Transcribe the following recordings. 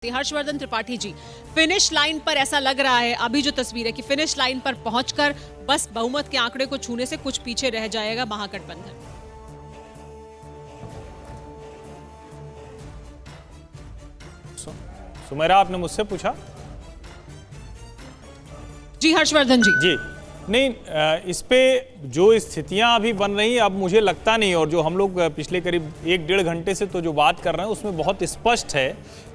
Harshvardhan Tripathi ji, finish line पर ऐसा लग रहा है अभी जो तस्वीर है कि फिनिश लाइन पर पहुंचकर बस बहुमत के आंकड़े को छूने से कुछ पीछे रह जाएगा महागठबंधन। सुमेरा, आपने मुझसे पूछा? जी हर्षवर्धन जी। नहीं, इस पे जो स्थितियां अभी बन रही हैं, अब मुझे लगता नहीं, और जो हम लोग पिछले करीब 1-1.5 घंटे से तो जो बात कर रहे हैं उसमें बहुत स्पष्ट है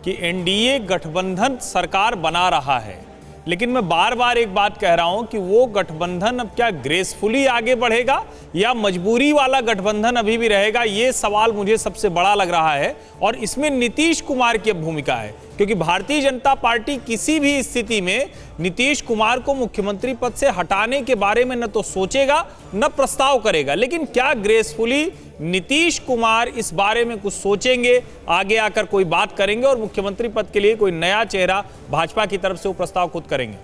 कि एनडीए गठबंधन सरकार बना रहा है। लेकिन मैं बार बार एक बात कह रहा हूं कि वो गठबंधन अब क्या ग्रेसफुली आगे बढ़ेगा या मजबूरी वाला गठबंधन अभी भी रहेगा, ये सवाल मुझे सबसे बड़ा लग रहा है। और इसमें नीतीश कुमार की भूमिका है, क्योंकि भारतीय जनता पार्टी किसी भी स्थिति में नीतीश कुमार को मुख्यमंत्री पद से हटाने के बारे में न तो सोचेगा न प्रस्ताव करेगा। लेकिन क्या ग्रेसफुली नीतीश कुमार इस बारे में कुछ सोचेंगे, आगे आकर कोई बात करेंगे और मुख्यमंत्री पद के लिए कोई नया चेहरा भाजपा की तरफ से वो प्रस्ताव खुद करेंगे?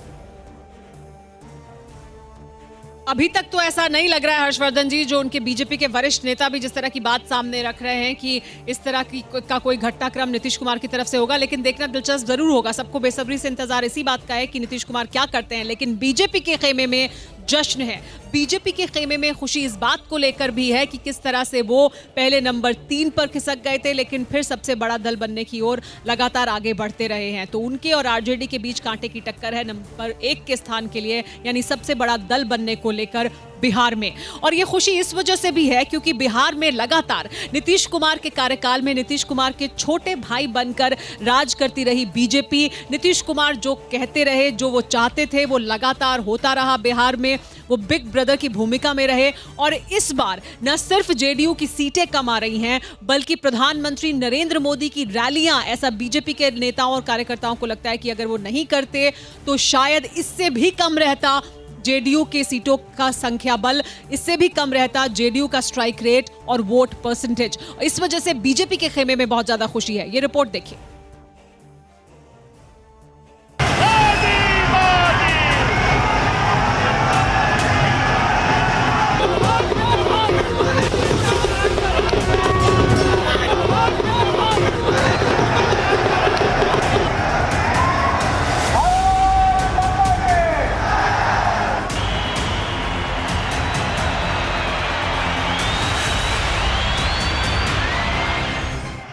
अभी तक तो ऐसा नहीं लग रहा है हर्षवर्धन जी। जो उनके बीजेपी के वरिष्ठ नेता भी जिस तरह की बात सामने रख रहे हैं कि इस तरह की का कोई घटनाक्रम नीतीश कुमार की तरफ से होगा, लेकिन देखना दिलचस्प जरूर होगा। सबको बेसब्री से इंतजार इसी बात का है कि नीतीश कुमार क्या करते हैं। लेकिन बीजेपी के खेमे में जश्न है, बीजेपी के खेमे में खुशी इस बात को लेकर भी है कि किस तरह से वो पहले नंबर 3 पर खिसक गए थे, लेकिन फिर सबसे बड़ा दल बनने की ओर लगातार आगे बढ़ते रहे हैं। तो उनके और आरजेडी के बीच कांटे की टक्कर है नंबर 1 के स्थान के लिए, यानी सबसे बड़ा दल बनने को लेकर बिहार में। और ये खुशी इस वजह से भी है क्योंकि बिहार में लगातार नीतीश कुमार के कार्यकाल में नीतीश कुमार के छोटे भाई बनकर राज करती रही बीजेपी। नीतीश कुमार जो कहते रहे, जो वो चाहते थे, वो लगातार होता रहा बिहार में। वो बिग ब्रदर की भूमिका में रहे और इस बार न सिर्फ जेडीयू की सीटें कम आ रही हैं, बल्कि प्रधानमंत्री नरेंद्र मोदी की रैलियां, ऐसा बीजेपी के नेताओं और कार्यकर्ताओं को लगता है कि अगर वो नहीं करते तो शायद इससे भी कम रहता जेडीयू के सीटों का संख्या बल, इससे भी कम रहता जेडीयू का स्ट्राइक रेट और वोट परसेंटेज। इस वजह से बीजेपी के खेमे में बहुत ज्यादा खुशी है। ये रिपोर्ट देखिए।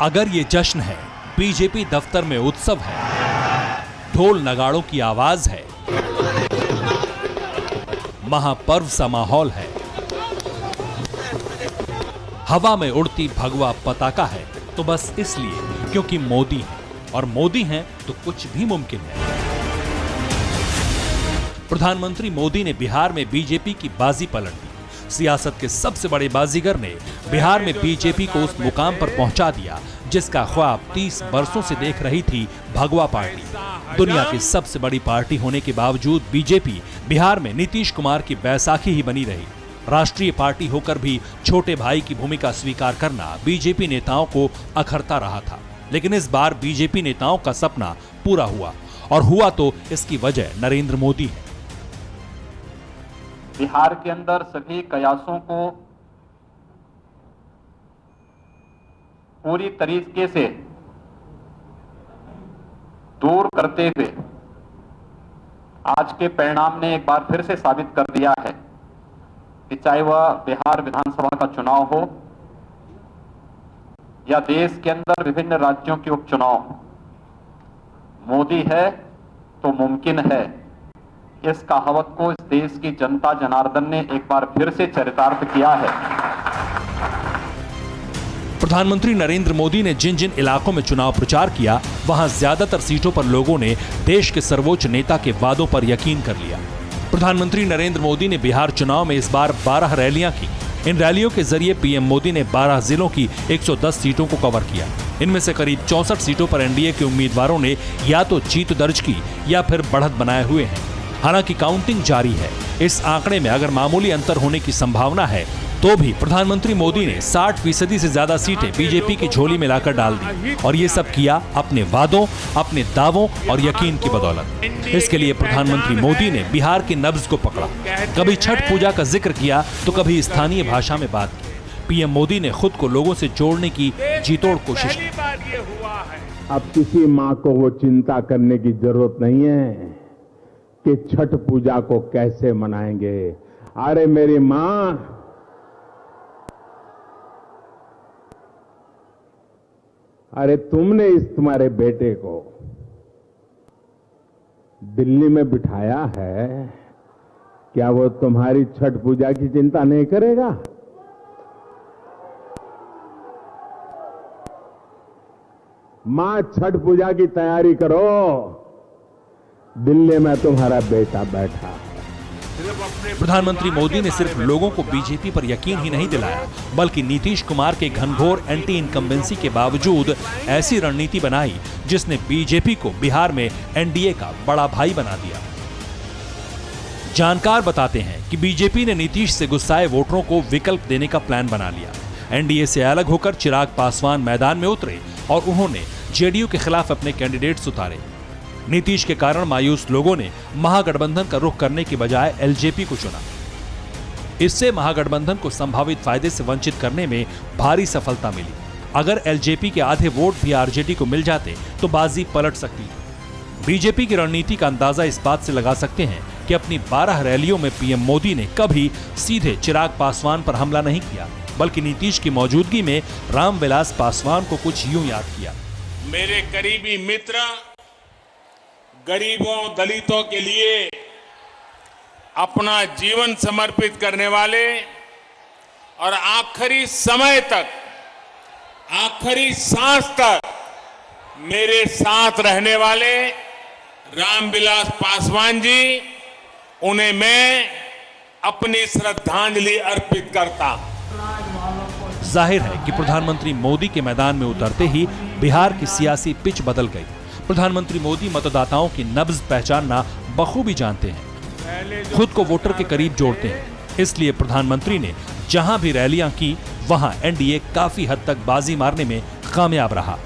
अगर ये जश्न है, बीजेपी दफ्तर में उत्सव है, ढोल नगाड़ों की आवाज है, महापर्व सा माहौल है, हवा में उड़ती भगवा पताका है, तो बस इसलिए क्योंकि मोदी है, और मोदी हैं तो कुछ भी मुमकिन है। प्रधानमंत्री मोदी ने बिहार में बीजेपी की बाजी पलट दी। सियासत के सबसे बड़े बाजीगर ने बिहार में बीजेपी को उस मुकाम पर पहुंचा दिया जिसका ख्वाब 30 वर्षों से देख रही थी भगवा पार्टी। दुनिया की सबसे बड़ी पार्टी होने के बावजूद बीजेपी बिहार में नीतीश कुमार की बैसाखी ही बनी रही। राष्ट्रीय पार्टी होकर भी छोटे भाई की भूमिका स्वीकार करना बीजेपी नेताओं को अखरता रहा था। लेकिन इस बार बीजेपी नेताओं का सपना पूरा हुआ, और हुआ तो इसकी वजह नरेंद्र मोदी है। बिहार के अंदर सभी कयासों को पूरी तरीके से दूर करते हुए आज के परिणाम ने एक बार फिर से साबित कर दिया है कि चाहे वह बिहार विधानसभा का चुनाव हो या देश के अंदर विभिन्न राज्यों के उपचुनाव, मोदी है तो मुमकिन है। इस कहावत को इस देश की जनता जनार्दन ने एक बार फिर से चरितार्थ किया है। प्रधानमंत्री नरेंद्र मोदी ने जिन जिन इलाकों में चुनाव प्रचार किया, वहां ज्यादातर सीटों पर लोगों ने देश के सर्वोच्च नेता के वादों पर यकीन कर लिया। प्रधानमंत्री नरेंद्र मोदी ने बिहार चुनाव में इस बार 12 रैलियां की। इन रैलियों के जरिए पीएम मोदी ने 12 जिलों की 110 सीटों को कवर किया। इनमें से करीब 64 सीटों पर एनडीए के उम्मीदवारों ने या तो जीत दर्ज की या फिर बढ़त बनाए हुए हैं। हालांकि काउंटिंग जारी है। इस आंकड़े में अगर मामूली अंतर होने की संभावना है, तो भी प्रधानमंत्री मोदी ने 60% से ज्यादा सीटें बीजेपी की झोली में लाकर डाल दी, और ये सब किया अपने वादों, अपने दावों और यकीन की बदौलत। इसके लिए प्रधानमंत्री मोदी ने बिहार की नब्ज को पकड़ा। कभी छठ पूजा का जिक्र किया तो कभी स्थानीय भाषा में बात की। पीएम मोदी ने खुद को लोगों से जोड़ने की जीतोड़ कोशिश की। अब किसी मां को वो चिंता करने की जरूरत नहीं है कि छठ पूजा को कैसे मनाएंगे। अरे मेरी मां, अरे तुमने इस तुम्हारे बेटे को दिल्ली में बिठाया है, क्या वो तुम्हारी छठ पूजा की चिंता नहीं करेगा? मां, छठ पूजा की तैयारी करो, दिल्ली में तुम्हारा बेटा बैठा है। प्रधानमंत्री मोदी ने सिर्फ लोगों को बीजेपी पर यकीन ही नहीं दिलाया, बल्कि नीतीश कुमार के घनघोर एंटी इनकम्बेंसी के बावजूद ऐसी रणनीति बनाई जिसने बीजेपी को बिहार में एनडीए का बड़ा भाई बना दिया। जानकार बताते हैं कि बीजेपी ने नीतीश से गुस्साए वोटरों को विकल्प देने का प्लान बना लिया। एनडीए से अलग होकर चिराग पासवान मैदान में उतरे और उन्होंने जेडीयू के खिलाफ अपने कैंडिडेट्स उतारे। नीतीश के कारण मायूस लोगों ने महागठबंधन का रुख करने के बजाय एलजेपी को चुना। इससे महागठबंधन को संभावित फायदे से वंचित करने में भारी सफलता मिली। अगर एलजेपी के आधे वोट भी आरजेडी को मिल जाते तो बाजी पलट सकती है। बीजेपी की रणनीति का अंदाजा इस बात से लगा सकते हैं कि अपनी 12 रैलियों में पीएम मोदी ने कभी सीधे चिराग पासवान पर हमला नहीं किया, बल्कि नीतीश की मौजूदगी में रामविलास पासवान को कुछ यूं याद किया। मेरे करीबी मित्र, गरीबों दलितों के लिए अपना जीवन समर्पित करने वाले और आखिरी समय तक, आखिरी सांस तक मेरे साथ रहने वाले रामविलास पासवान जी, उन्हें मैं अपनी श्रद्धांजलि अर्पित करता। जाहिर है कि प्रधानमंत्री मोदी के मैदान में उतरते ही बिहार की सियासी पिच बदल गई। प्रधानमंत्री मोदी मतदाताओं की नब्ज पहचानना बखूबी जानते हैं, खुद को वोटर के करीब जोड़ते हैं। इसलिए प्रधानमंत्री ने जहां भी रैलियां की वहां एनडीए काफी हद तक बाजी मारने में कामयाब रहा।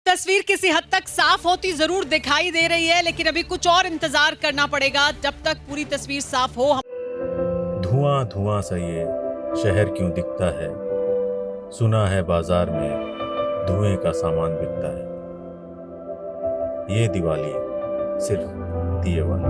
तस्वीर किसी हद तक साफ होती जरूर दिखाई दे रही है, लेकिन अभी कुछ और इंतजार करना पड़ेगा जब तक पूरी तस्वीर साफ हो। धुआं धुआं सा ये शहर क्यों दिखता है, सुना है बाजार में धुएं का सामान बिकता है। ये दिवाली सिर्फ दिए वाली।